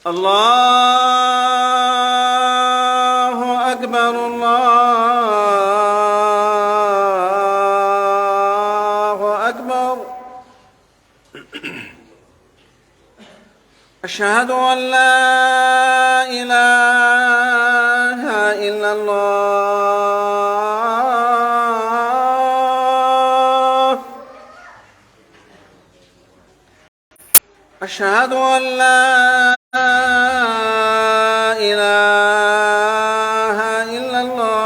الله أكبر الله أكبر. أشهد أن لا إله إلا الله. أشهد أن لا إله إلا الله.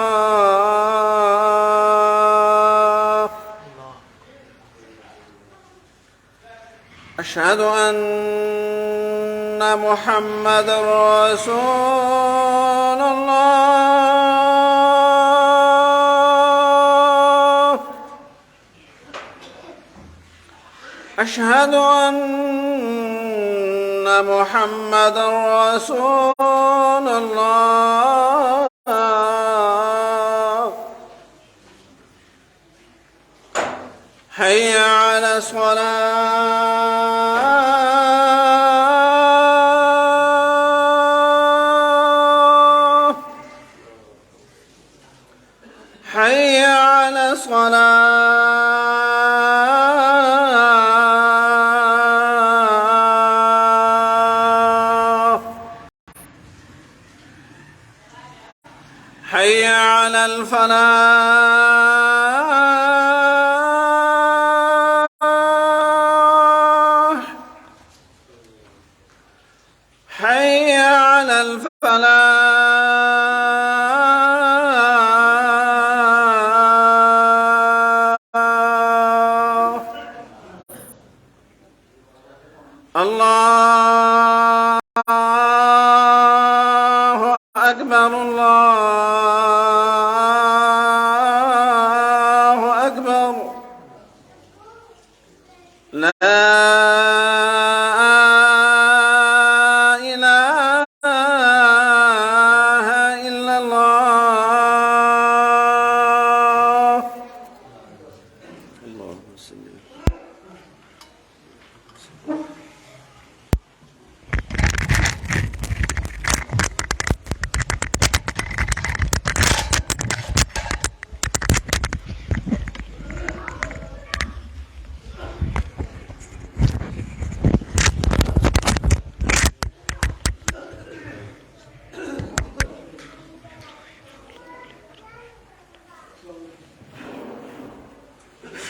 أشهد أن محمد رسول الله. أشهد أن محمد رسول الله. حي على الصلاة. حي على الصلاة. حي على الفلاح. حي على الفلاح. الله أكبر الله أكبر. لا إله إلا الله. اللهم صل.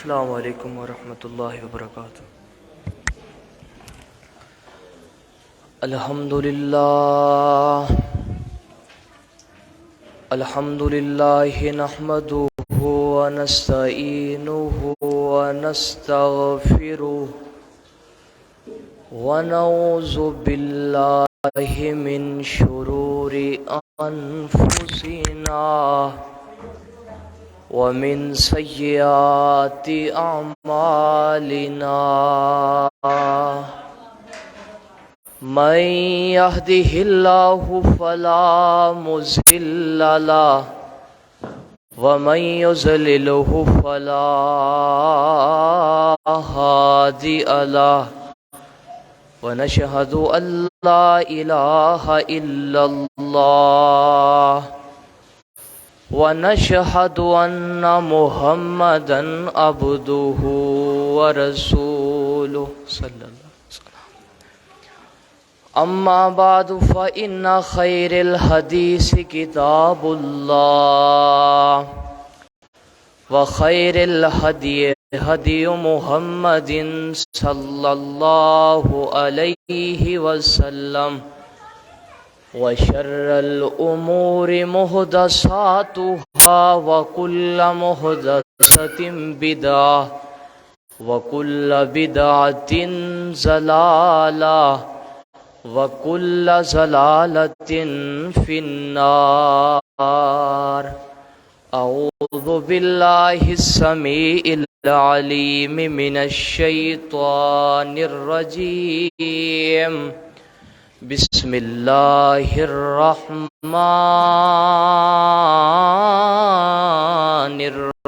السلام علیکم ورحمۃ اللہ وبرکاتہ. الحمد للہ نحمده ونستعینه ونستغفره ونعوذ باللہ من شرور انفسنا ومن سیئات اعمالنا من يهده الله فلا مضل له ومن يضلله فلا هادي له ونشهد أن لا إله إلا الله ونشهد أن محمدا عبده ورسوله صلى الله عليه وسلم. أما بعد فإن خير الحديث كتاب الله وخير الهدي هدي محمد صلى الله عليه وسلم وشر الأمور محدثاتها وكل محدثة بدعة وكل بدعة ضلالة وكل ضلالة في النار. أعوذ بالله السميع العليم من الشيطان الرجيم. بسم الله الرحمن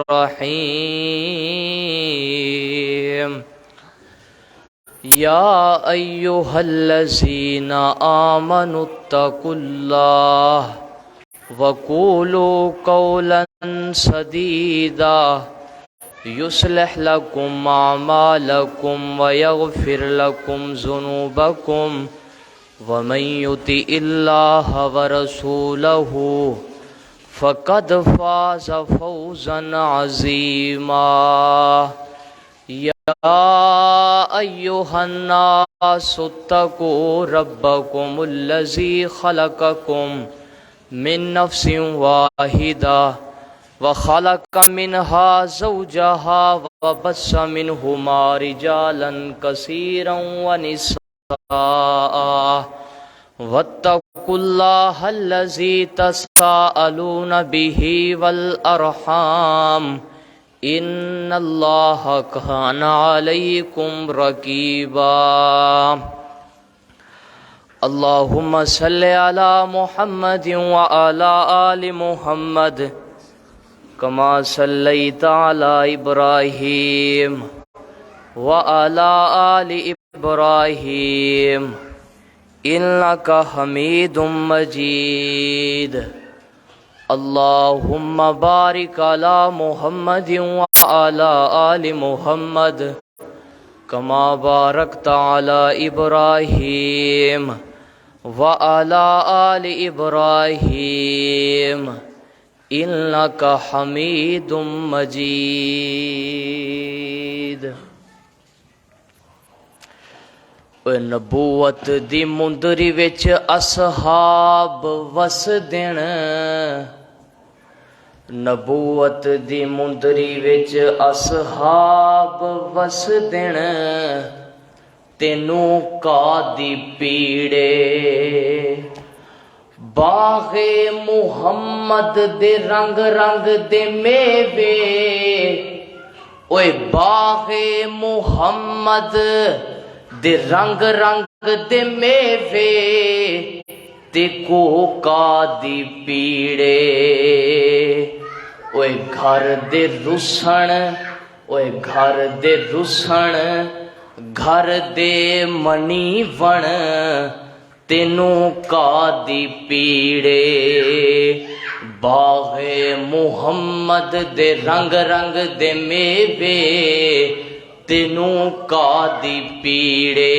الرحيم. يا أيها الذين آمنوا اتقوا الله وقولوا قولا سديدا يصلح لكم أعمالكم ويغفر لكم ذنوبكم ومن يطع الله ورسوله فقد فاز فوزا عظيما. يا أيها الناس اتقوا ربكم الذي خلقكم من نفس واحدة وخلق منها زوجها وبث منهما رجالا كثيرا ونساء واتقوا الله الذي تساءلون به والأرحام إن الله كان عليكم رقيبا. اللهم صل على محمد وعلى آل محمد كما صليت على إبراهيم وعلى آل إبراهيم إنك حميد مجيد. اللهم بارك على محمد وعلى آل محمد كما باركت على إبراهيم وعلى آل إبراهيم إنك حميد مجيد. نبوت دی مندری وچ اصحاب وسدن، نبوت دی مندری وچ اصحاب وسدن، تینوں کا دی پیڑے باغ محمد دے رنگ رنگ دے میوے، اوے باغ محمد دے رنگ رنگ دے میوے تے کوکا دی پیڑے، اوے گھر دے رسن، اوے گھر دے رسن، گھر دے منی ون، تینوں کا دی پیڑے باغ محمد دے رنگ رنگ دے میوے تینوں کا دی پیڑے،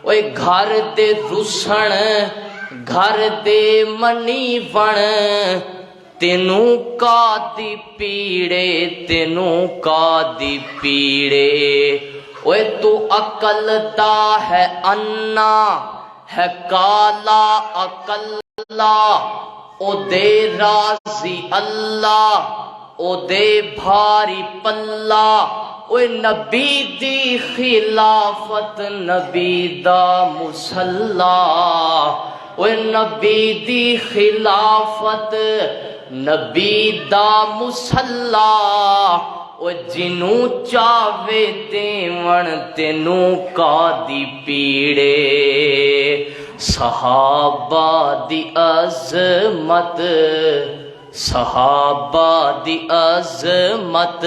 اوے گھر دے رسن، گھر دے منی ون، تینوں کا دی پیڑے، تینوں کا دی پیڑے، اوے تو عقل دا ہے انا ہے کالا اکلا، او دے راضی اللہ، او دے بھاری پلہ، اوے نبی دی خلافت نبی دا مصلی، اوے نبی دی خلافت نبی دا مصلی، او جنوں چاوے دیون تینوں کا دی پیڑے، صحابہ دی عظمت، صحابہ دی عظمت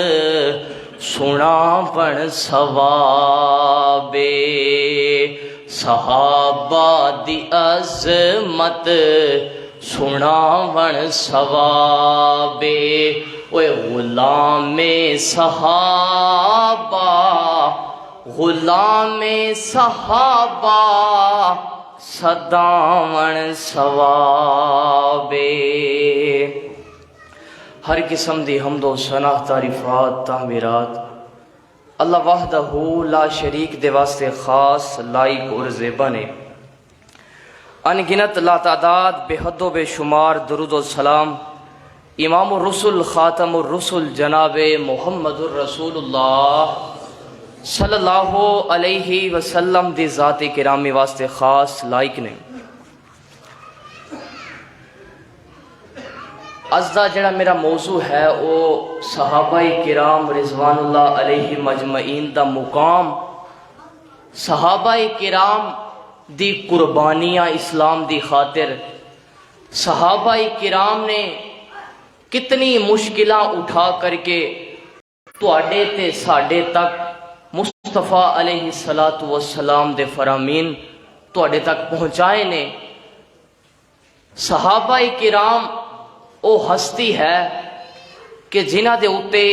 سناون ثوابے، صحابہ دی عظمت سناون ثوابے، اوے غلام صحابہ، غلام صحابہ صداون ثوابے۔ ہر قسم دی حمد و ثنا تعریفات تعمیرات اللہ وحدہ لا شریک دے واسطے خاص لائق اور زیبا نے، ان گنت لا تعداد بے حد و بے شمار درود و سلام امام الرسل خاتم الرسل جناب محمد الرسول اللہ صلی اللہ علیہ وسلم دی ذات کرامی واسطے خاص لائق نے۔ اج دا جڑا میرا موضوع ہے وہ صحابہ کرام رضوان اللہ علیہ مجمعین دا مقام، صحابہ کرام دی قربانیاں اسلام دی خاطر، صحابہ کرام نے کتنی مشکلیں اٹھا کر کے تواڈے تے ساڈے تک مصطفیٰ علیہ الصلاۃ والسلام دے فرامین تواڈے تک پہنچائے نے۔ صحابہ کرام او ہستی ہے کہ جنہ دے اتے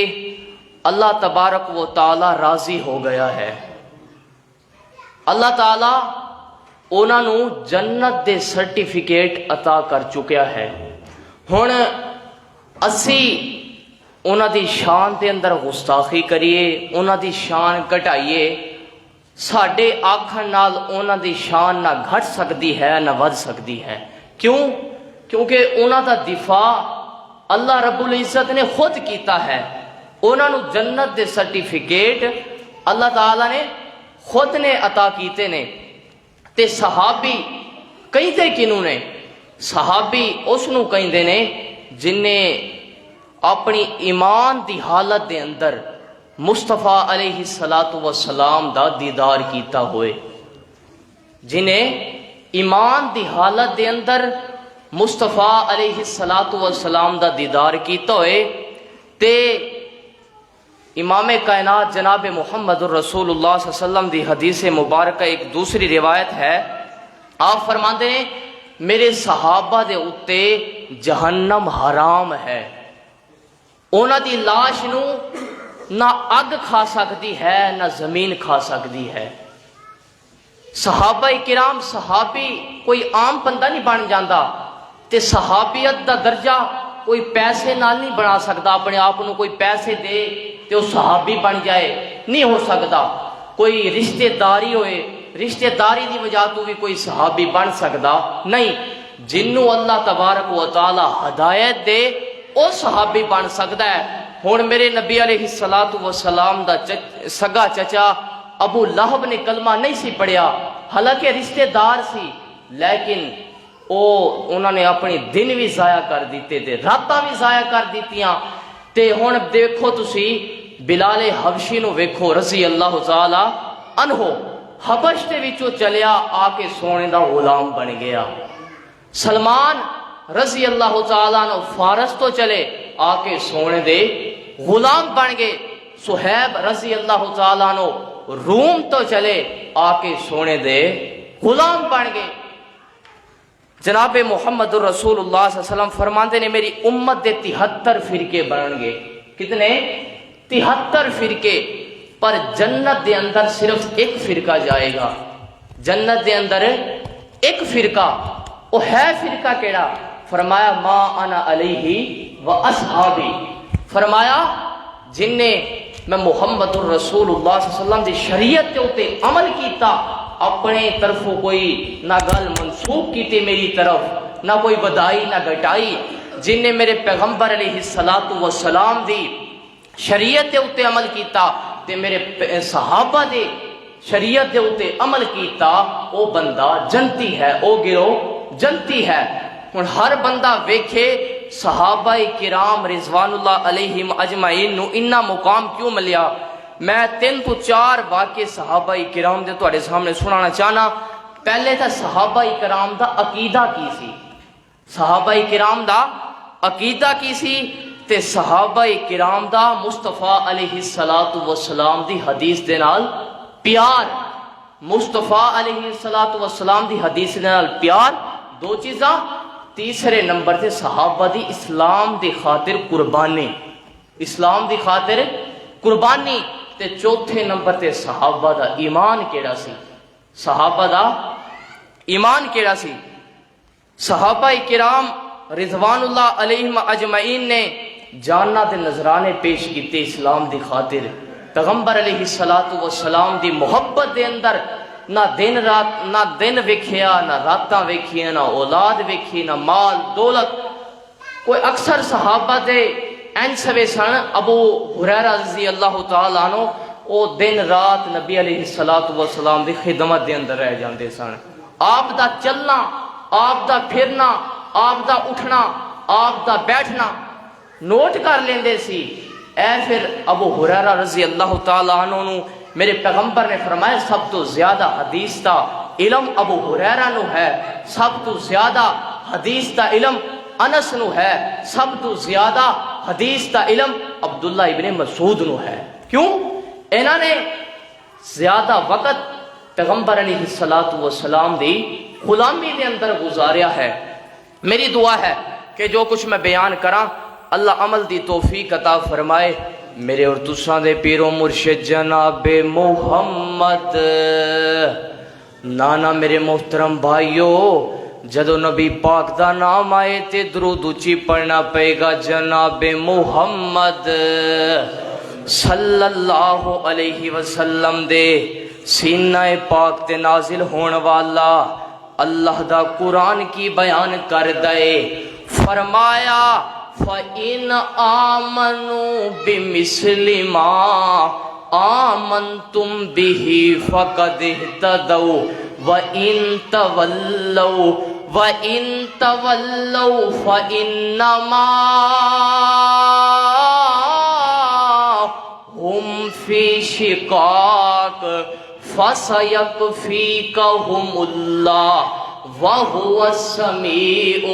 اللہ تبارک و تعالی راضی ہو گیا ہے۔ اللہ تعالی انہاں نو جنت دے سرٹیفکیٹ عطا کر چکیا ہے۔ ہن اسی انہاں دی شان دے اندر گستاخی کریے، انہاں دی شان گھٹائیے، ساڈے آکھن نال انہاں دی شان نہ گھٹ سکتی ہے نہ ود سکتی ہے۔ کیوں؟ کیونکہ انہاں دا دفاع اللہ رب العزت نے خود کیتا ہے۔ انہاں نو جنت دے سرٹیفکیٹ اللہ تعالی نے خود نے عطا کیتے نے۔ تے صحابی کہندے کنوں نے؟ صحابی اس نو کہندے نے جن نے اپنی ایمان دی حالت دے اندر مصطفیٰ علیہ الصلاۃ والسلام دا دیدار کیتا ہوئے، جنہیں ایمان دی حالت دے اندر مصطفیٰ علیہ الصلاۃ والسلام دا دیدار کیتا ہوئے تے امام کائنات جناب محمد الرسول اللہ صلی اللہ علیہ وسلم دی حدیث مبارکہ ایک دوسری روایت ہے، آپ فرماندے ہیں میرے صحابہ دے اتے جہنم حرام ہے، انہاں دی لاش نو نہ اگ کھا سکتی ہے نہ زمین کھا سکتی ہے۔ صحابہ کرام صحابی کوئی عام بندہ نہیں بن جاندہ، تے صحابیت دا درجہ کوئی پیسے نال نہیں بنا سکتا، اپنے آپ کو کوئی پیسے دے تے وہ صحابی بن جائے، نہیں ہو سکتا۔ کوئی رشتہ داری ہوئے، رشتہ داری دی وجہ تو بھی کوئی صحابی بن سکتا نہیں، جنوں اللہ تبارک و تعالی ہدایت دے وہ صحابی بن سکتا ہے۔ ہن میرے نبی علیہ الصلاۃ والسلام دا سگا چچا ابو لہب نے کلمہ نہیں سی پڑھیا، حالانکہ رشتہ دار سی، لیکن انہوں نے اپنی دن بھی ضائع کر دیتے تھے، راتاں بھی ضائع کر دیتیاں۔ تے ہن دیکھو تسی بلال حبشی نو ویکھو رضی اللہ تعالی عنہ، حبش دے وچوں چلیا آ کے سونے دا غلام بن گیا۔ سلمان رضی اللہ تعالیٰ عنہ فارس تو چلے آ کے سونے دے غلام بن گئے۔ صہیب رضی اللہ تعالیٰ عنہ روم تو چلے آ کے سونے دے غلام بن گئے۔ جناب محمد الرسول اللہ صلی اللہ علیہ وسلم فرماندے نے میری امت دے 73 فرقے بنن گے۔ کتنے؟ 73 فرقے، پر جنت دے اندر صرف ایک فرقہ جائے گا۔ جنت دے اندر ایک فرقہ، وہ ہے فرقہ کیڑا؟ فرمایا ما انا علیہ و اصحابی، فرمایا جن نے میں محمد الرسول اللہ صلی اللہ علیہ وسلم دی شریعت کے اوتے عمل کیتا، اپنے طرفوں کوئی نہ گل منسوخ کیتی میری طرف، نہ کوئی بدائی نہ گھٹائی، جن نے میرے پیغمبر علیہ الصلاۃ والسلام دی شریعت کے اوتے عمل کیتا تے میرے صحابہ دے شریعت دے اوتے عمل کیتا، او بندہ جنتی ہے، او گروہ جنتی ہے۔ ہن ہر بندہ ویکھے صحابہ کرام رضوان اللہ علیہم اجمعین نو اتنا مقام کیوں ملیا۔ میں 3 تو 4 واقعے صحابہ کرام دے تواڈے سامنے سنانا چاہنا۔ پہلے تا صحابہ کرام دا عقیدہ کی سی، صحابہ کرام دا عقیدہ کی سی تے صحابہ کرام دا مصطفیٰ علیہ الصلاۃ والسلام دی حدیث دے نال پیار، مصطفیٰ علیہ الصلاۃ والسلام دی حدیث دے نال پیار، 2 چیزاں۔ تیسرے نمبر تے صحابہ دی اسلام دی خاطر قربانی، اسلام دی خاطر قربانی، تے چوتھے نمبر تے صحابہ دا ایمان کیڑا سی، صحابہ دا ایمان کیڑا سی۔ صحابہ کرام رضوان اللہ علیہم اجمعین نے جاننا دے نذرانے پیش کیتے اسلام دی خاطر۔ پیغمبر علیہ الصلاۃ والسلام دی محبت دے اندر نہ دن رات، نہ دن ویکھیا نہ راتاں ویکھیاں، نہ اولاد ویکھی نہ مال دولت۔ کوئی اکثر صحابہ دے این سوے سن، ابو ہریرہ رضی اللہ تعالیٰ عنہ او دن رات نبی علیہ الصلاۃ والسلام دی خدمت دے اندر رہ جاندے سن۔ آپ دا چلنا، آپ دا پھرنا، آپ دا اٹھنا، آپ دا بیٹھنا نوٹ کر لیندے سی۔ اے پھر ابو ہریرہ رضی اللہ تعالیٰ عنہ نو میرے پیغمبر نے فرمایا سب تو زیادہ حدیث دا علم ابو ہریرہ نو ہے، سب تو زیادہ حدیث دا علم انس نو ہے، سب تو زیادہ حدیث دا علم عبداللہ ابن مسعود نو ہے۔ کیوں؟ انہوں نے زیادہ وقت پیغمبر علیہ الصلوۃ والسلام دی غلامی دے اندر گزاریا ہے۔ میری دعا ہے کہ جو کچھ میں بیان کراں اللہ عمل دی توفیق عطا فرمائے۔ میرے اور تساں دے پیر و مرشد جناب محمد نانا میرے محترم بھائیو، جدو نبی پاک دا نام آئے تے درود اچھی پڑھنا پے گا جناب محمد صلی اللہ علیہ وسلم دے سینہ پاک تے نازل ہون والا اللہ دا قرآن کی بیان کر دے، فرمایا فَإِنْ آمَنُوا بِمِثْلِ مَا آمَنْتُمْ بِهِ فَقَدِ اهْتَدَوْا وَإِنْ تَوَلَّوْا فَإِنَّمَا هُمْ فِي شِقَاقٍ فَسَيَكْفِيكَهُمُ اللَّهُ وَهُوَ السَّمِيعُ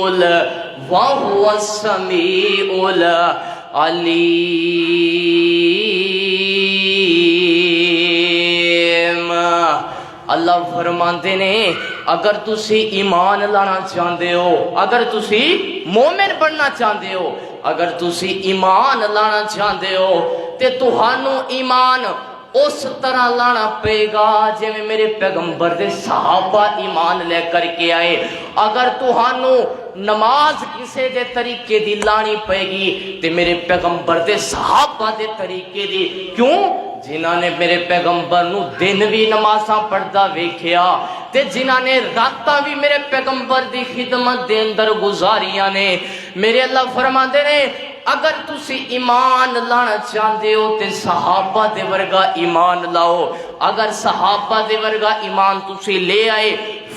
العلیم۔ اللہ فرماندے نے اگر تسی ایمان لانا چاہتے ہو، اگر تسی مومن بننا چاہتے ہو، اگر تسی ایمان لانا چاہتے ہو تے تہانوں ایمان اس طرح لانا پے گا جے میں میرے پیغمبر دے صحابہ ایمان لے کر کے آئے۔ اگر تہانوں نماز کسے دے طریقے دی لانی پے گی تے میرے پیغمبر دے صحابہ دے طریقے دی، کیوں؟ جنہاں نے میرے پیغمبر نو دن بھی نمازاں پڑھدا ویکھیا تے جنہاں نے راتاں بھی میرے پیغمبر دی خدمت دے اندر گزاریاں نے۔ میرے اللہ فرماندے نے اگر تسی ایمان لانا چاہتے ہو تے صحابہ دے ورگا ایمان لاؤ۔ اگر صحابہ دے ورگا ایمان تسی لے آئے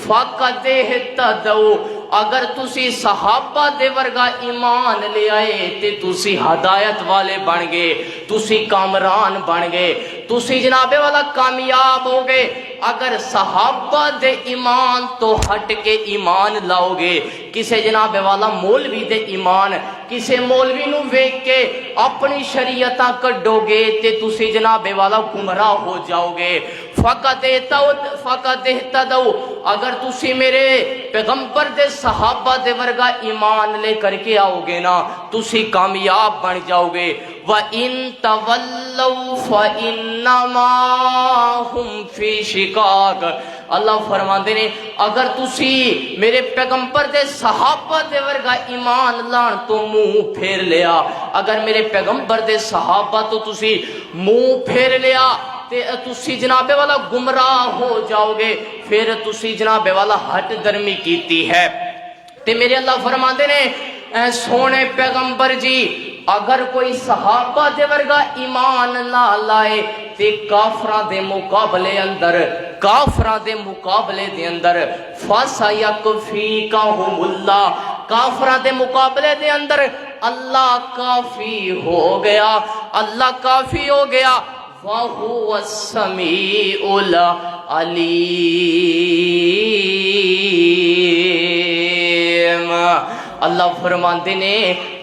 فَقَدِ اهْتَدَوْا، اگر تسی صحابہ دے ورگا ایمان لے آئے تے تسی ہدایت والے بن گئے، تسی کامران بن گئے، تسی جناب والا کامیاب ہو گئے۔ اگر صحابہ دے ایمان تو ہٹ کے ایمان لاؤ گے، کسے جناب والا مولوی دے ایمان، کسے مولوی نو ویکھ کے اپنی شریعتاں کڈو گے تے تسی جناب والا گمراہ ہو جاؤ گے۔ فقط اہتدوا، اگر تسی میرے پیغمبر دے صحابہ دے ورگا ایمان لے کر کے آؤ گے نا تسی کامیاب بن جاؤ گے۔ وَإِن تَوَلَّوْا فَإِنَّمَا هُمْ فِي شِقَاقٍ، اللہ فرماندے نے اگر تسی میرے پیغمبر دے صحابہ دے ورگا ایمان لان تو منہ پھیر لیا، اگر میرے پیغمبر دے صحابہ تو تسی منہ پھیر لیا تے تسی جناب والا گمراہ ہو جاؤ گے، پھر تسی جناب والا ہٹ درمی کیتی ہے۔ تے میرے اللہ فرماندے نے اے سونے پیغمبر جی اگر کوئی صحابہ دے ورگا ایمان نہ لائے تے کافراں دے مقابلے دے اندر فَسَيَكْفِيكَهُمُ اللَّهُ، کافراں دے مقابلے دے اندر اللہ کافی ہو گیا، اللہ کافی ہو گیا۔ وَهُوَ السَّمِيعُ العلیم۔ اللہ فرماندے نے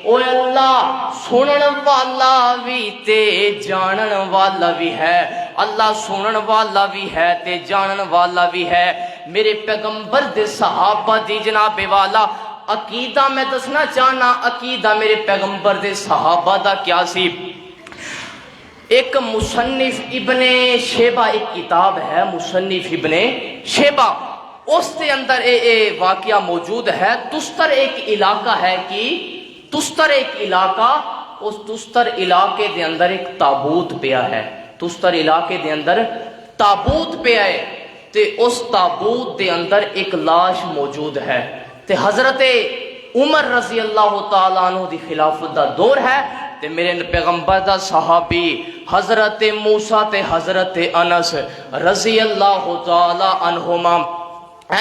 او اللہ سنن والا بھی تے جانن والا بھی ہے، اللہ سنن والا بھی ہے تے جانن والا بھی ہے۔ میرے پیغمبر دے صحابہ دی جناب والا عقیدہ میں دسنا چاہنا، عقیدہ میرے پیغمبر دے صحابہ دا کیا سی۔ ایک مصنف ابن شیبہ ایک کتاب ہے، مصنف ابن شیبہ، اس کے اندر اے واقعہ موجود ہے۔ تستر ایک علاقہ ہے کہ تستر ایک علاقہ، اس تستر علاقے دے اندر ایک تابوت پیا ہے، تستر علاقے دے اندر تابوت پیا ہے تے اس تابوت دے اندر ایک لاش موجود ہے تے حضرت عمر رضی اللہ تعالیٰ عنہ دی خلافت دا دور ہے تے میرے پیغمبر دا صحابی حضرت موسیٰ تے حضرت انس رضی اللہ تعالیٰ عنہما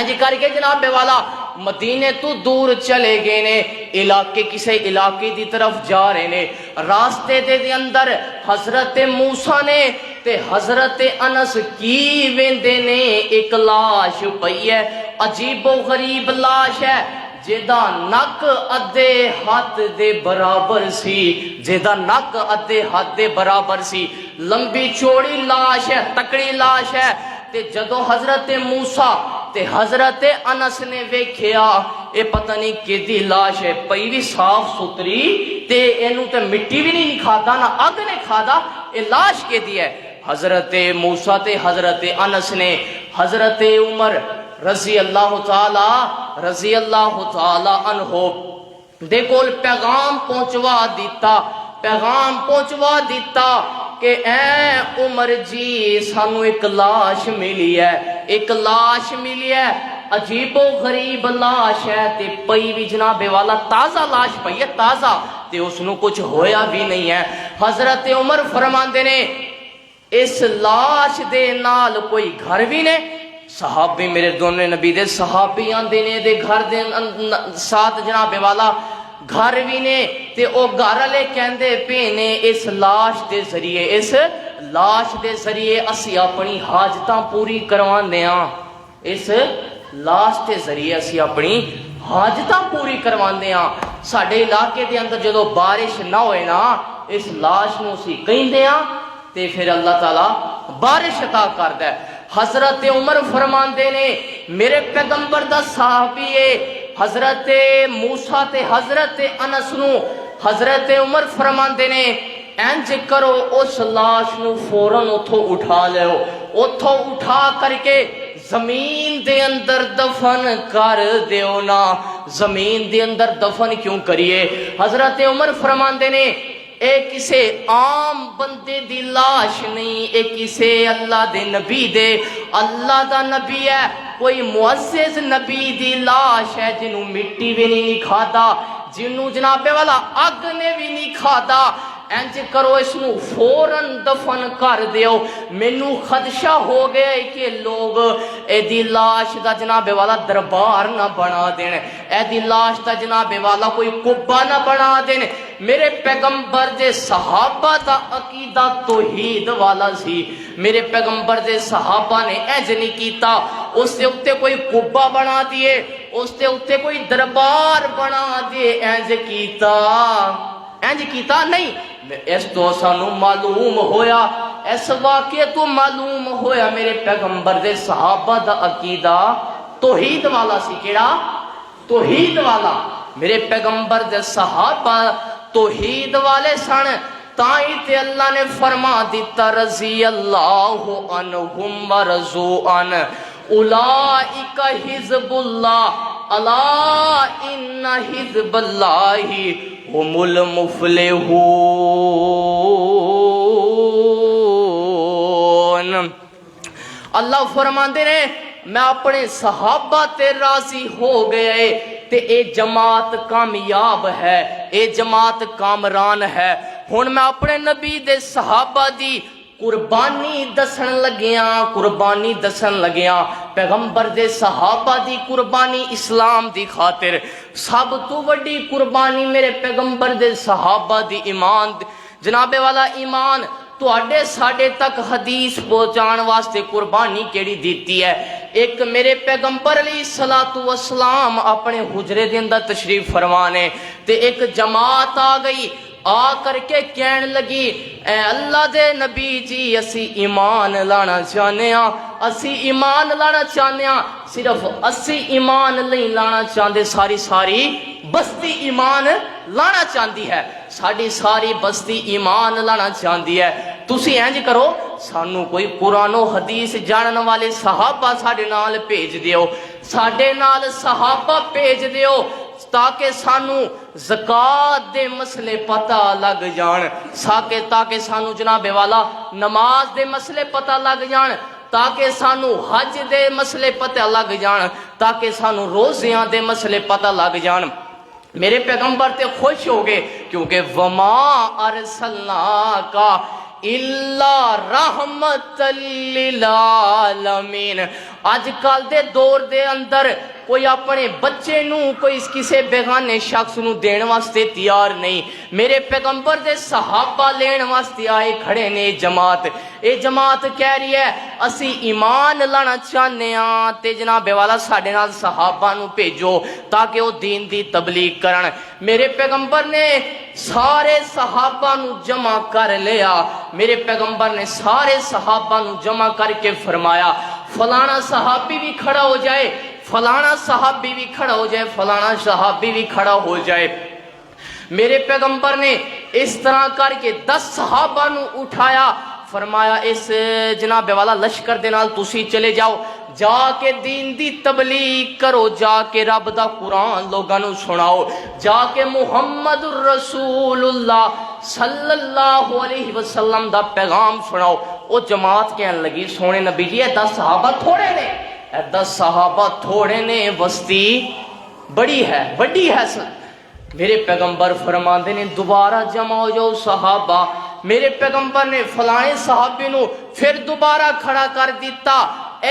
جی کر کے جناب والا مدینے تو دور چلے گئے نے، علاقے کسے علاقے دی طرف جا رہے نے، راستے دے اندر حضرت موسیٰ نے تے حضرت انس کی ویندے نے ایک لاش پئی ہے، عجیب و غریب لاش ہے جیدا نک ادھے ہاتھ دے برابر سی، جیدا نک ادھے ہاتھ دے برابر سی، لمبی چوڑی لاش ہے، تکڑی لاش ہے۔ تے جدو حضرت موسیٰ تے حضرت انس نے ویکھیا اے پتہ نہیں کیدی لاش ہے، پئی بھی صاف ستھری تے اینو تے مٹی بھی نہیں کھادا نہ اگ نے کھادا، اے لاش کیدی ہے؟ حضرت موسیٰ تے حضرت انس نے حضرت عمر رضی اللہ تعالی عنہ دے کول پیغام پہنچوا دیتا، پیغام پہنچوا دیتا کہ اے عمر جی سانو ایک لاش ملی ہے، ایک لاش ملی ہے، عجیب و غریب لاش ہے تے پئی بھی جناب والا تازہ لاش پئی ہے، تازہ تے اس نو کچھ ہویا بھی نہیں ہے۔ حضرت عمر فرماندے نے اس لاش دے نال کوئی گھر بھی نے، صحابی میرے دونوں نبی دے صحابی آندے نے دے گھر دے ساتھ جناب والا گھر بھی نے، تے او گھر والے کہندے پے نے اس لاش دے ذریعے، اس لاش دے ذریعے اسی اپنی حاجتاں پوری کرواندے ہاں، اس لاش دے ذریعے اسی اپنی حاجتاں پوری کرواندے ہاں۔ ساڈے علاقے دے اندر جدو بارش نہ ہوئے نا اس لاش نو اسی کہندے ہاں تے پھر اللہ تعالی بارش عطا کردا ہے۔ حضرت عمر فرماندے نے میرے پیغمبر دا صحابی ہے حضرت موسیٰ تے حضرت انس نو حضرت عمر فرماندے نے انج کرو اس لاش نو فوراً اتھو اٹھا لیو، اتھو اٹھا کر کے زمین دے اندر دفن کر دیو نا۔ زمین دے اندر دفن کیوں کریے؟ حضرت عمر فرماندے نے اے کسے عام بندے دی لاش نہیں، اے کسے اللہ دے نبی دے، اللہ دا نبی ہے، کوئی معزز نبی دی لاش ہے جنہوں مٹی بھی نہیں کھادا، جنہوں جناب والا اگ نے بھی نہیں کھادا۔ انج کرو اس نو فوراً دفن کر دیو، مینو خدشہ ہو گیا کہ لوگ اے دی لاش دا جناب والا دربار نہ بنا دین، اے دی لاش دا جناب والا کوئی قبہ نہ بنا دین۔ میرے پیغمبر دے صحابہ دا عقیدہ توحید والا سی، میرے پیغمبر دے صحابہ نے انج نہیں کیتا، اس دے اتے کوئی قبہ بنا دیے، اس دے اتے کوئی دربار بنا دیے، انج کیتا نہیں۔ اس تو سانو معلوم ہویا، اس واقعے تو معلوم ہویا میرے پیغمبر دے صحابہ دا عقیدہ توحید والا سی۔ کیڑا؟ توحید والا۔ میرے پیغمبر دے صحابہ توحید والے سن، تائیں تے اللہ نے فرما دیتا رضی اللہ عنہم ورضوا عنہ اولئک حزب اللہ الا ان حزب اللہ هم المفلحون۔ اللہ فرماندے نے میں اپنے صحابہ تے راضی ہو گئے تے اے جماعت کامیاب ہے، اے جماعت کامران ہے۔ ہن میں اپنے نبی دے صحابہ دی قربانی دسن لگیاں، پیغمبر دے صحابہ دی قربانی اسلام دی خاطر، سب تو وڈی قربانی میرے پیغمبر دے صحابہ دی ایمان، جناب والا ایمان تواڈے ساڈے تک حدیث پہنچان واسطے قربانی کیڑی دیتی ہے۔ ایک میرے پیغمبر علیہ الصلوۃ والسلام اپنے حجرے دے اندر تشریف فرمانے تے ایک جماعت آ گئی، آ کر کے کہن لگی اے اللہ دے نبی جی اسی ایمان لانا چاہنے ہاں، اسی ایمان لانا چاہنے ہاں، صرف اسی ایمان نہیں لانا چاہتے، ساری بستی ایمان لانا چاہتی ہے، ساری بستی ایمان لانا چاہتی ہے۔ تسی انج کرو سانو کوئی قرآن و حدیث جانن والے صحابہ ساڈے نال بھیج دیو، ساڈے نال صحابہ بھیج دیو تاکہ سانو زکات دے مسئلے پتہ لگ جان، تاکہ سانو جناب والا نماز دے مسئلے پتہ لگ جان، تاکہ سانو حج دے مسئلے پتہ لگ جان، تاکہ سانو روزیاں دے مسئلے پتہ لگ جان۔ میرے پیغمبر تے خوش ہو گئے کیونکہ وما ارسلناک الا رحمت للعالمین۔ اج کل دے دور دے اندر کوئی اپنے بچے نو کوئی کسے بیگانے شخص نو دین واسطے تیار نہیں۔ میرے پیغمبر دے صحابہ لین واسطے آئے کھڑے نے جماعت۔ اے جماعت کہہ رہی ہے اسی ایمان لانا چاہنے ہاں تے جناب والا ساڈے نال صحابہ نو بھیجو تاکہ وہ دین دی تبلیغ کرن۔ میرے پیغمبر نے سارے صحابہ نو جمع کر لیا۔ میرے پیغمبر نے سارے صحابہ نو جمع کر کے فرمایا فلانا صحابی بھی کھڑا ہو جائے، فلانا صحابی بھی کھڑا ہو جائے، فلانا صحابی بھی کھڑا ہو جائے۔ میرے پیغمبر نے اس طرح کر کے 10 صحابہ نو اٹھایا، فرمایا اس جناب والا لشکر دے نال تسی چلے جاؤ، جا کے دین دی تبلیغ کرو، جا کے رب دا قرآن لوگاں نو سناؤ، جا کے محمد الرسول اللہ صلی اللہ علیہ وسلم دا پیغام سناؤ۔ وہ جماعت کہنے لگی سونے نبی جی 10 صحابہ تھوڑے نے، 10 صحابہ تھوڑے نے، بستی بڑی ہے، وڈی ہے۔ میرے پیغمبر فرماندے نے دوبارہ جمع ہو جاؤ صحابہ۔ میرے پیغمبر نے فلانے صحابی نو پھر دوبارہ کھڑا کر دیتا۔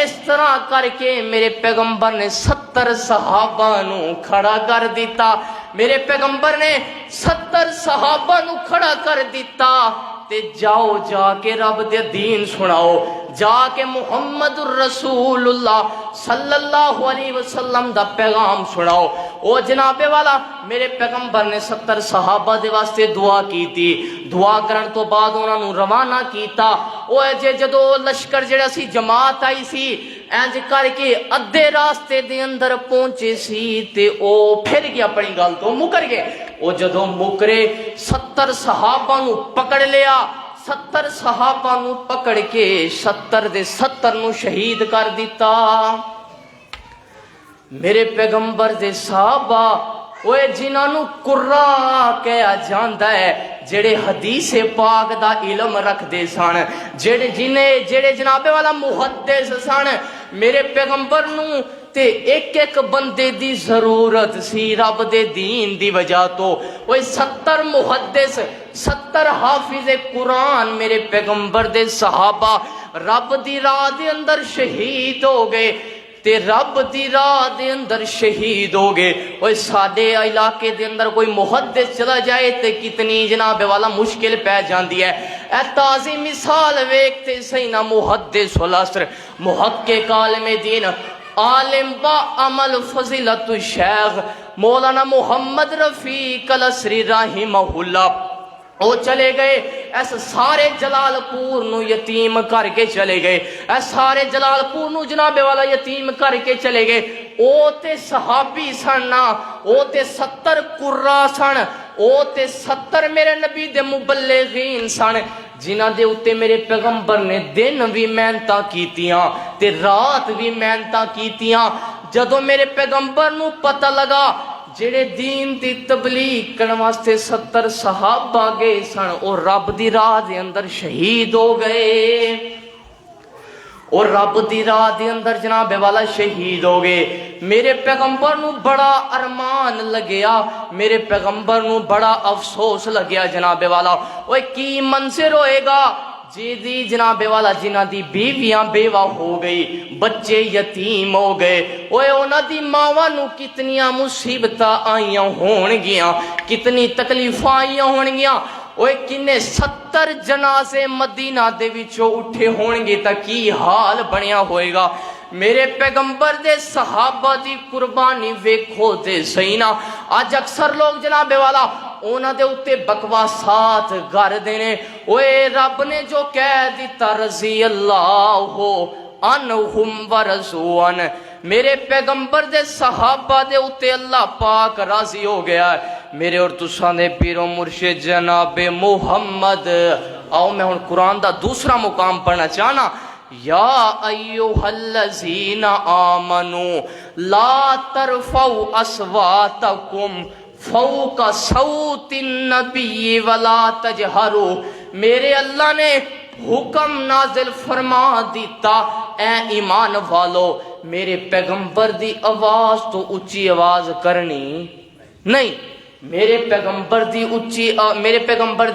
اس طرح کر کے میرے پیغمبر نے 70 صحابہ نو کھڑا کر دیتا۔ میرے پیغمبر نے 70 صحابہ نو کھڑا کر دیتا تے جاؤ جا کے رب دے دین سناؤ، جا کے محمد الرسول اللہ صلی اللہ علیہ وسلم دا پیغام سناؤ۔ او جناب والا میرے پیغمبر نے 70 صحابہ دے واسطے دعا کی تھی، دعا کرن تو بعد انہاں نو روانہ کیتا۔ او جدو لشکر جڑا سی جماعت آئی سی اینج کر کے ادھے راستے دے اندر پہنچے سی تے او پھر گیا، اپنی گل تو مکر گئے۔ او جدو مکرے 70 صحابہ نو پکڑ لیا، 70 صحابہ نو پکڑ کے 70 دے 70 نو شہید کر دیتا۔ میرے پیغمبر دے صحابہ وہ جنہاں نو قرا کہا جاندا ہے، جڑے حدیث پاک دا علم رکھ دے سن، جڑے جناب والا محدث سن۔ میرے پیغمبر نو تے ایک ایک بندے دی ضرورت سی رب دے دین دی وجہ تو۔ وہ 70 محدث، 70 حافظ قرآن میرے پیغمبر دے صحابہ رب دی راہ دے اندر شہید ہو گئے تے رب دی راہ دے اندر شہید ہو گئے۔ وہ ساڈے علاقے دے اندر کوئی محدث چلا جائے تے کتنی جناب والا مشکل پہ جاندی ہے۔ اے تازی مثال ویکھتے سہی نا، محدث العصر، محقق عالم دین، عالم با عمل فضیلت الشیخ مولانا محمد رفیق الاسری رحمہ اللہ، وہ چلے گئے ایس سارے جلال پور نو یتیم کر کے چلے گئے، ایس سارے جلال پور نو جناب والا یتیم کر کے چلے گئے۔ او تے صحابی سن نا، او تے 70 قرا سن، او تے 70 میرے نبی دے مبلغین سن، جنہ دے اتے میرے پیغمبر نے دن بھی محنتاں کیتیاں تے رات بھی محنتاں کیتیاں۔ جدو میرے پیغمبر نو پتہ لگا جڑے دین دی تبلیغ کرن واسطے 70 صحابہ گئے سن اور رب دی راہ دے اندر شہید ہو گئے، اور رب دی راہ دے اندر جناب والا شہید ہو گئے۔ میرے پیغمبر نو بڑا ارمان لگیا، میرے پیغمبر نو بڑا افسوس لگیا جناب والا، وہ کی منظر ہوئے گا جی دی جناب والا جنہ دی بیویاں بیوہ ہو گئی، بچے یتیم ہو گئے، اوے اونا دی ماواں نو کتنیاں مصیبتاں آئیاں ہون گیاں، کتنی تکلیفاں آئیاں ہون گیاں۔ اوے کنے 70 جنازے مدینہ دے وچوں اٹھے ہون گے تا کی حال بنیا ہوئے گا۔ میرے پیغمبر دے صحابہ دی قربانی ویکھو تے صحیح نا۔ آج اکثر لوگ جناب والا اونا دے اتے بکواسات گر دینے، اوے رب نے جو کہہ دیتا رضی اللہ عنہم ورضوان، میرے پیغمبر دے صحابہ دے اتے اللہ پاک راضی ہو گیا ہے۔ میرے اور تساں دے پیر و مرشد جناب محمد، آؤ میں ہن قرآن دا دوسرا مقام پڑھنا چاہنا۔ یا ایوہ الذین آمنوا لا ترفعوا اصواتکم فوق صوت النبی ولا تجہروا، میرے اللہ نے حکم نازل فرما دیتا اے ایمان والو میرے پیغمبر دی آواز تو اچھی آواز کرنی نہیں، میرے پیغمبر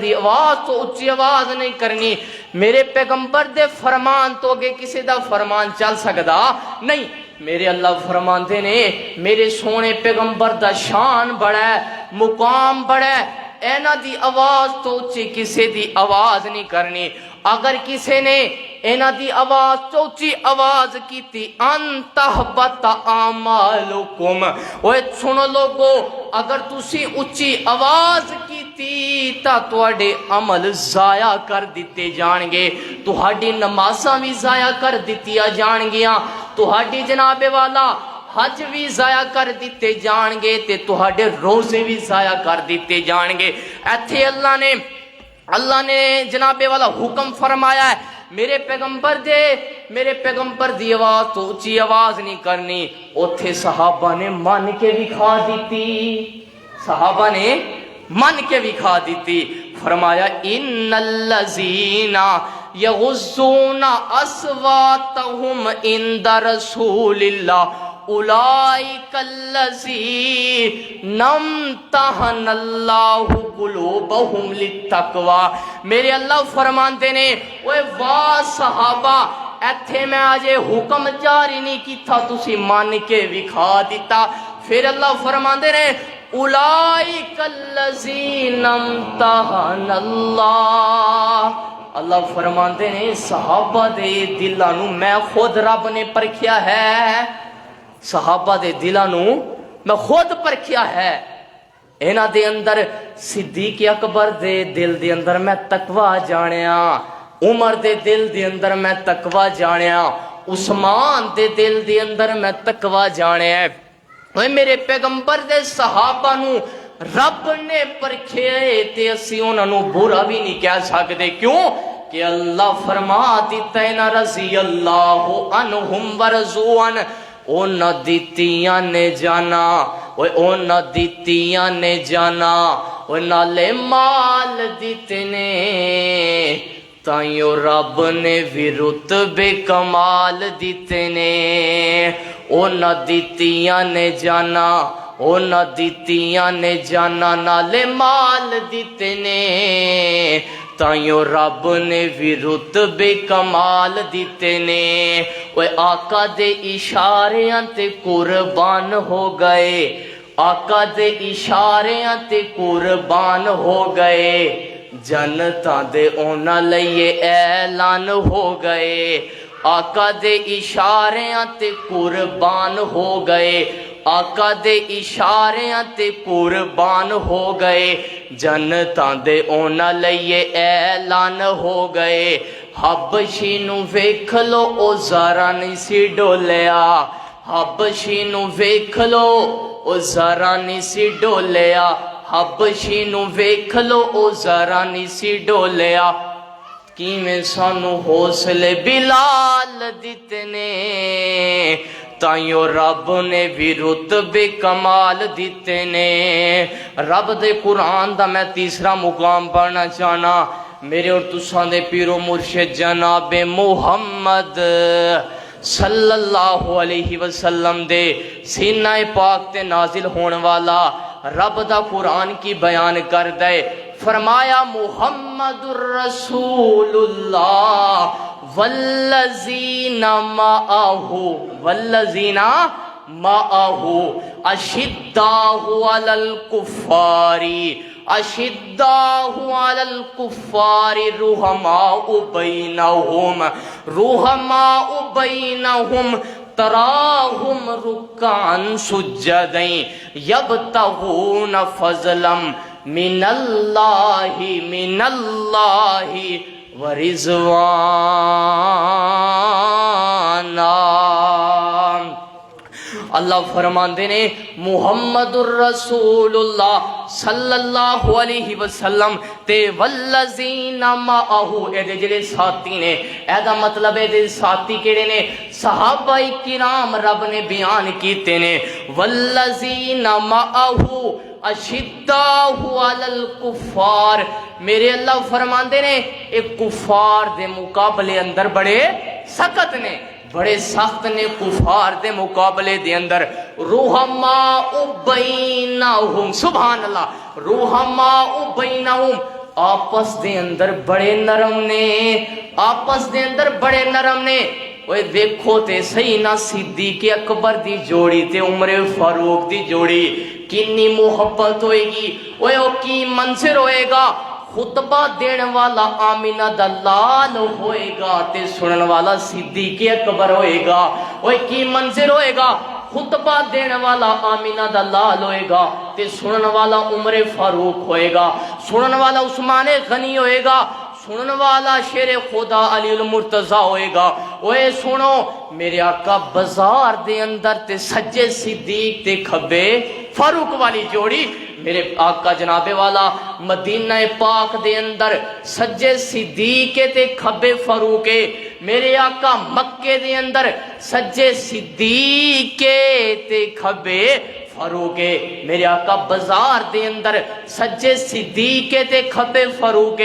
دی آواز تو اچھی آواز نہیں کرنی، میرے پیغمبر دے فرمان تو اگے کسی دا فرمان چل سکدا نہیں۔ میرے اللہ فرماندے نے میرے سونے پیغمبر دا شان بڑا ہے، مقام بڑا ہے، اینا دی آواز تو اچھی کسی دی آواز نہیں کرنی۔ اگر کسی نے اینا دی آواز تو اچھی آواز کی تھی انتہبت اعمالکم، وہ سنو لوگو، اگر تسی اچھی آواز کی تھی تا تواڈے عمل ضائع کر دیتے جان گے، تہاڈی نمازاں بھی ضائع کر دتیاں جان گیاں، تہاڈی جناب والا حج بھی ضائع کر دیتے جان گے تے تہاڈے روزے بھی ضائع کر دیتے جان گے۔ ایتھے اللہ نے جناب والا حکم فرمایا ہے میرے پیغمبر دی آواز تو اچھی آواز نہیں کرنی۔ اوتھے صحابہ نے من کے بھی کھا دیتی، فرمایا ان الذین یغضون اصواتهم عند رسول اللہ اولئک الذین امتحن اللہ قلوبہم للتقوی۔ میرے اللہ فرماندے نے اوے واہ صحابہ، ایتھے میں آج حکم جاری نہیں کیتا، تسی مان کے وکھا دیتا۔ پھر اللہ فرماندے نے اولئک الذین امتحن اللہ، اللہ فرماندے نے صحابہ دے دلانو میں خود رب نے پرکھیا ہے، صحابہ دے دلانو میں خود پرکھیا ہے۔ اینا دے اندر صدیق اکبر دے دل دے اندر میں تقوی جانیا، عمر دے دل دے اندر میں تقوی جانیا، عثمان دے دل دے اندر میں تقوی جانیا۔ میرے پیغمبر دے صحابہ نو رب نے پرکھے تے اسی انہاں نو برا بھی نہیں کہہ سکدے، کیوں کہ اللہ فرما دیتا ہے نا رضی اللہ عنہم ورضوا عنہ، او نہ دیتیاں نے جانا، او نہ دیتیاں نے جانا، او نالے مال دیتنے، تائیوں رب نے بھی رتبے کمال دیتنے، او نہ دیتیاں نے جانا، او نہ دیتیاں نے جانا، نالے مال دیتنے، تائیوں رب نے بھی رتبے کمال دیتے نے۔ وہ آقا دے اشاریاں تے قربان ہو گئے، آقا دے اشاریاں تے قربان ہو گئے، جنتاں دے اونا لئے اعلان ہو گئے، آقا دے اشاریاں تے قربان ہو گئے، آقا دے اشاریاں تے قربان ہو گئے، جنتاں دے اونا لئے اعلان ہو گئے۔ حبشی نو ویکھ لو او ذرا نہیں سی ڈولیا، حبشی نو ویکھ لو او ذرا نہیں سی ڈولیا، حبشی نو ویکھ لو او ذرا نہیں سی ڈولیا، کیویں سانو حوصلے بلال دتنے، تائیوں رب نے بھی رتبے کمال دیتے نے۔ رب دے قرآن دا میں تیسرا مقام پڑھنا چاہنا، میرے اور تساں دے پیرو مرشد جناب محمد صلی اللہ علیہ وسلم دے سینہ پاک تے نازل ہون والا رب دا قرآن کی بیان کر دے، فرمایا محمد الرسول اللہ والذین معاہو اشداء علی الکفار، اشداء علی الکفار رحماء بینہم تراہم رکعا سجدا یبتغون فضلا من اللہ ورضوانا۔ اللہ فرماندے نے محمد الرسول اللہ صلی اللہ علیہ وسلم تے والذین معہو، اے دے جڑے ساتھی نے، اے دا مطلب اے دے ساتھی کیڑے نے؟ صحابہ کرام رب نے بیان کیتے نے، والذین معہو اشداء علی الکفار، میرے اللہ فرماندے نے ایک کفار دے مقابلے اندر بڑے سخت نے، بڑے سخت نے کفار دے مقابلے دے اندر رحماء بینہم سبحان اللہ رحماء بینہم آپس دے اندر بڑے نرم نے آپس دے اندر بڑے نرم نے اوے دیکھو تے صحیح نا صدیق اکبر دی جوڑی تے عمر فاروق دی جوڑی کتنی محبت ہوئے گی اوے او کی منظر ہوئے گا خطبہ دین والا آمینہ دا لال ہوئے گا تے سنن والا صدیق اکبر ہوئے گا اوے کی منظر ہوئے گا خطبہ دین والا آمینہ دا لال ہوئے گا تے سنن والا عمر فاروق ہوئے گا سنن والا عثمان غنی ہوئے گا سنن والا شیر خدا علی المرتضی ہوئے گا اوے سنو میرے آقا بازار دے اندر تے سجے صدیق تے کھبے فاروق والی جوڑی میرے آقا جناب والا مدینہ پاک دے اندر سجے صدیق تے کھبے فاروق میرے آقا مکے دے اندر سجے صدیق تے کھبے فاروق میرے آقا بازار دے اندر سجے صدیق تے کھبے فاروق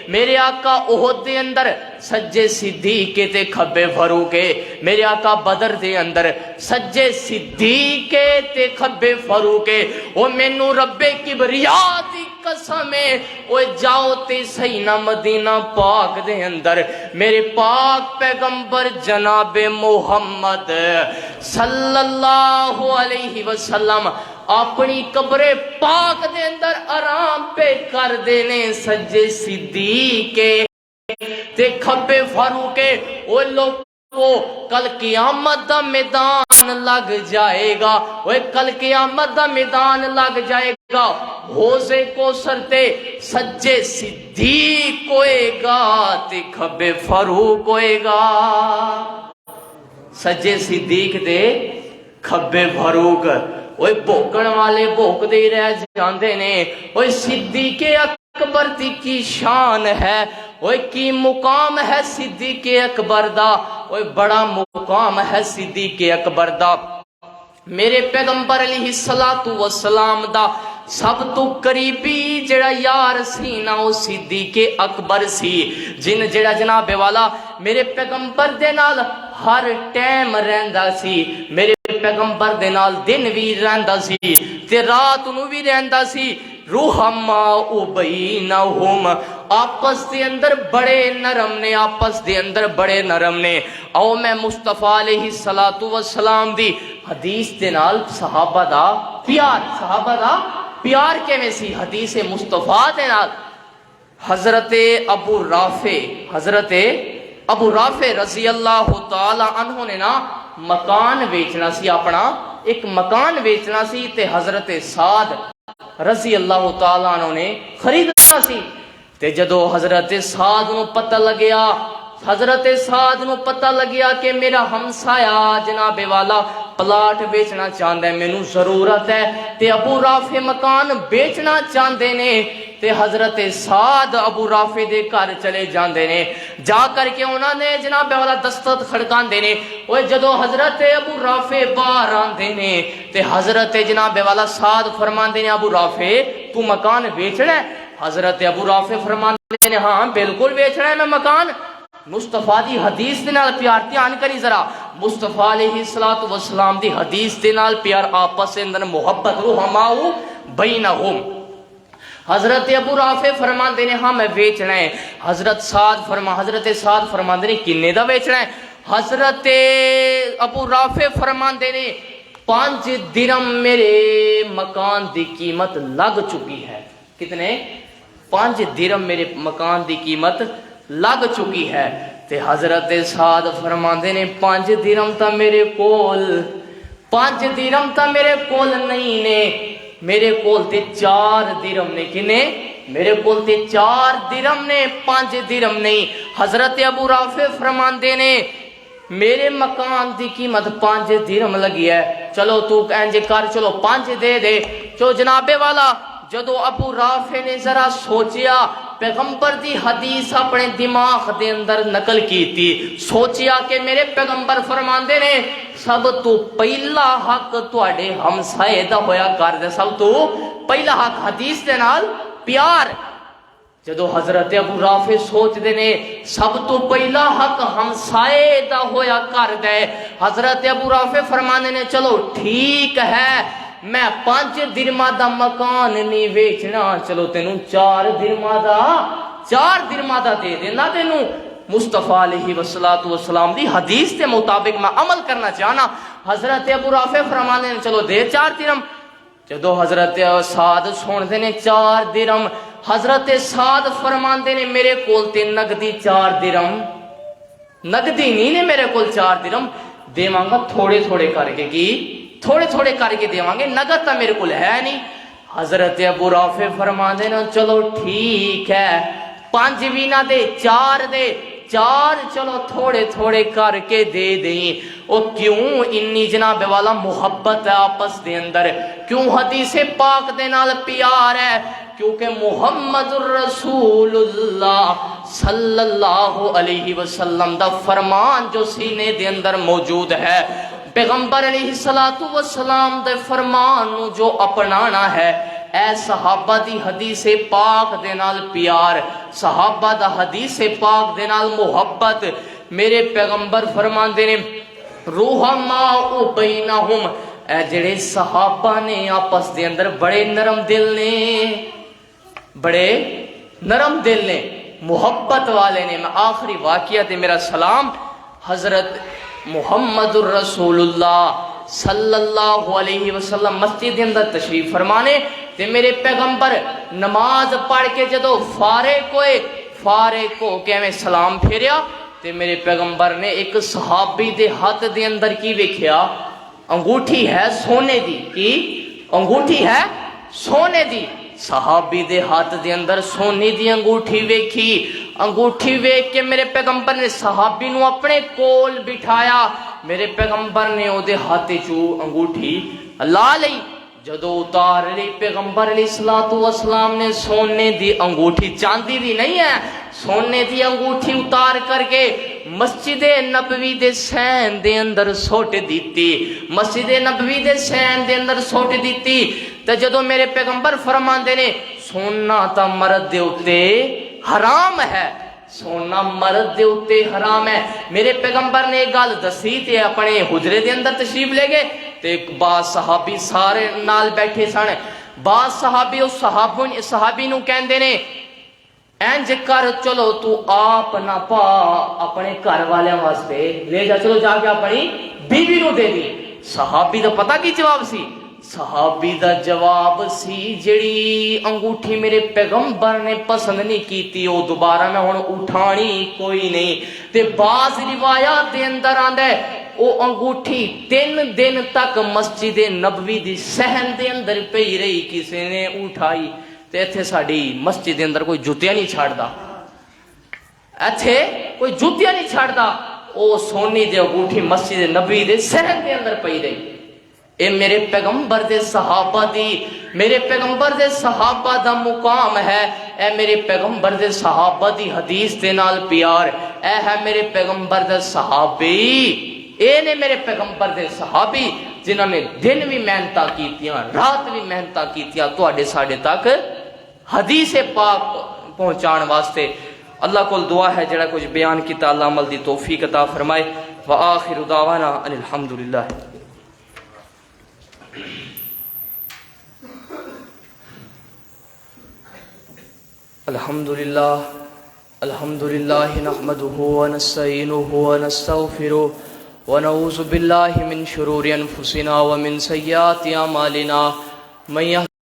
میرے آقا احد دے اندر سجے صدیق تے کھبے فاروق میرے آقا بدر دے اندر سجے صدیق تے کھبے فاروق او مینوں رب کبریا دی قسم او جاؤ تے سینا مدینہ پاک دے اندر میرے پاک پیغمبر جناب محمد صلی اللہ علیہ وسلم اپنی قبر پاک دے اندر آرام پہ کر دینے سجے صدیق تے کھبے فاروق او لوگو کل قیامت دا میدان لگ جائے گا وہ کل قیامت دا میدان لگ جائے گا حوضے کوثر تے سجے صدیق ہوئے گا تے کھبے فاروق ہوئے گا سجے صدیق دے کھبے فاروق اوے بھوکن والے بھوک دے رہ جاندے نے اوے صدیق اکبر دی کی شان ہے اوے کی مقام ہے صدیق اکبر دا اوے بڑا مقام ہے صدیق اکبر دا میرے پیغمبر علیہ السلام دا سب تو قریبی جڑا یار سی نا او صدیق اکبر سی جن جڑا جناب والا میرے پیغمبر دے نال ہر ٹائم رہندا سی میرے پیغمبر دے نال دن بھی رہندا سی تے رات نو بھی رہندا سی رحماء بینہم آپس دے اندر بڑے نرم نے آپس دے اندر بڑے نرم نے او میں مصطفیٰ علیہ السلام دی حدیث دے نال صحابہ دا پیار کیویں سی حدیث مصطفیٰ دے نال حضرت ابو رافع رضی اللہ تعالی عنہ نے نا مکان بیچنا سی اپنا ایک مکان بیچنا سی تے حضرت سعد رضی اللہ تعالی عنہ نے خریدنا سی تے جدو حضرت سعد نو پتہ لگیا کہ میرا ہمسایا جناب والا پلاٹ بیچنا چاہتا ہے مینوں ضرورت ہے تے ابو رافع مکان بیچنا چاہتے نے تے حضرت سعد ابو رافع دے گھر چلے جاندے نے جا کر کے انہاں نے جناب والا دستخط کھڑکاندے نے او جدو حضرت ابو رافع باہر آندے نے تے حضرت جناب والا سعد فرماندے نے ابو رافع تو مکان بیچنا ہے حضرت ابو رافع فرماندے نے ہاں بالکل بیچنا ہے میں مکان مصطفیٰ دی حدیث دے نال پیار دھیان کری ذرا مصطفیٰ علیہ السلام دی حدیث دے نال پیار آپس دے اندر محبت رحماء بینہم حضرت ابو رافع فرماندے نے ہاں میں بیچنا ہے حضرت سعد فرماندے نے کنے دا بیچنا ہے حضرت ابو رافع فرماندے نے 5 درہم میرے مکان دی قیمت لگ چکی ہے کتنے 5 درہم میرے مکان دی قیمت لگ چکی ہے تے حضرت سعد فرماندے نے 5 درہم تا میرے کول نہیں نے میرے کول تے 4 درہم نے کنے میرے کول تے 4 درہم نے 5 درہم نہیں حضرت ابو رافع فرماندے نے میرے مکان دی قیمت 5 درہم لگی ہے چلو تو انج کر چلو 5 دے چو جناب والا جدو ابو رافع نے ذرا سوچیا پیغمبر دی حدیث اپنے دماغ دے اندر نقل کی تھی سوچیا کہ میرے پیغمبر فرماندے نے سب تو پہلا حق تواڈے ہمسائے دا ہویا کر دے سب تو پہلا حق حدیث دے نال پیار جدو حضرت ابو رافع سوچتے نے سب تو پہلا حق ہمسائے دا ہویا کر دے، حضرت ابو رافع فرمانے نے چلو ٹھیک ہے میں 5 درما دا مکان نہیں ویچنا، چلو تینوں 4 درما دا دے دینا تینوں۔ مصطفیٰ علیہ والسلام دی حدیث کے مطابق میں عمل کرنا چاہنا۔ حضرت ابو رافع فرمانے نے چلو دے 4 درم۔ جدو حضرت سعد سوندے نے 4 درم، حضرت سعد فرماندے نے میرے کول تے نقدی 4 درم، نقدی نہیں نے میرے کول 4 درم، دیواں گا تھوڑے تھوڑے کر کے، کی تھوڑے تھوڑے کر کے دیواں گے، نقد تا میرے کول ہے نہیں۔ حضرت ابو رافع فرماندے نے چلو ٹھیک ہے 5 بھی نہ دے 4 دے، 4 چلو تھوڑے تھوڑے کر کے دے دیں۔ او کیوں انی جناب والا محبت ہے آپس دے اندر، کیوں حدیث پاک دے نال پیار ہے، کیونکہ محمد الرسول اللہ صلی اللہ علیہ وسلم دا فرمان جو سینے دے اندر موجود ہے، پیغمبر علیہ السلام دے فرمان نو جو اپنانا ہے، اے صحابہ دی حدیث پاک دے نال پیار، صحابہ دا حدیث پاک دے نال محبت۔ میرے پیغمبر فرماندے نے رحماء بینہم، اے جڑے صحابہ نے آپس دے اندر بڑے نرم دل نے، بڑے نرم دل نے، محبت والے نے۔ میں آخری واقعہ تے میرا سلام، حضرت محمد الرسول اللہ صلی اللہ علیہ وسلم مسجد کے اندر تشریف فرمانے تے میرے پیغمبر نماز پڑھ کے جدو فارغ ہو کے میں سلام پھیریا تے میرے پیغمبر نے ایک صحابی دے ہاتھ دے اندر کی ویکھیا، انگوٹھی ہے سونے دی، کی انگوٹھی ہے سونے دی، صحابی دے ہاتھ دے اندر سونے دی انگوٹھی ویکھی، انگوٹھی ویکھ کے میرے پیغمبر نے صحابی نو اپنے کول بٹھایا، میرے پیغمبر نے او دے ہاتھ چو انگوٹھی لا لئی، جدو اتار لی پیغمبر علیہ السلام نے سونے دی انگوٹھی، چاندی دی نہیں ہے، سونے دی انگوٹھی اتار کر کے مسجد نبوی دے سین دے اندر سوٹ دیتی، مسجد نبوی دے سین دے اندر سوٹ دیتی۔ تے جدو میرے پیغمبر فرماندے نے سونا تا مرد دے اتے حرام ہے، سونا مرد دے اتے حرام ہے، میرے پیغمبر نے گل دسی تے اپنے حجرے دے اندر تشریف لے گئے تے بعض صحابی سارے نال بیٹھے سن، بعض صحابی اس صحابی نو کہندے نے اینج کر چلو تو آپ نہ پا اپنے گھر والے واسطے لے جا، چلو جا کے اپنی بیوی نو دے دی۔ صحابی دا پتہ کی جواب سی؟ صحابی دا جواب سی جڑی انگوٹھی میرے پیغمبر نے پسند نہیں کیتی او دوبارہ میں ہن اٹھانی کوئی نہیں۔ تے بعض روایات دے اندر آندا ہے او انگوٹھی 3 دن تک مسجد نبوی دی صحن دے اندر پئی رہی، کسی نے اٹھائی تے ایتھے ساڈی مسجد دے اندر کوئی جوتیاں نہیں چھڑدا، ایتھے کوئی جوتیاں نہیں چھڑدا، او سونی دی انگوٹھی مسجد نبوی دے صحن دے اندر پئی رہی۔ اے میرے پیغمبر دے صحابہ دی، میرے پیغمبر دے صحابہ دا مقام ہے، اے میرے پیغمبر دے صحابہ دی حدیث دے نال پیار، اے ہے میرے پیغمبر دے صحابی، اے نے میرے پیغمبر دے صحابی جنہوں نے دن بھی محنتاں کیتیاں رات بھی محنتاں کیتیاں تواڈے ساڈے تک حدیث پاک پہنچان واسطے۔ اللہ کو دعا ہے جڑا کچھ بیان کیتا اللہ عمل دی توفیق عطا فرمائے۔ وآخر دعوانا ان الحمدللہ۔ الحمدللہ نحمده ونستعینه ونستغفره ونعوذ باللہ من شرور انفسنا ومن سیئات اعمالنا من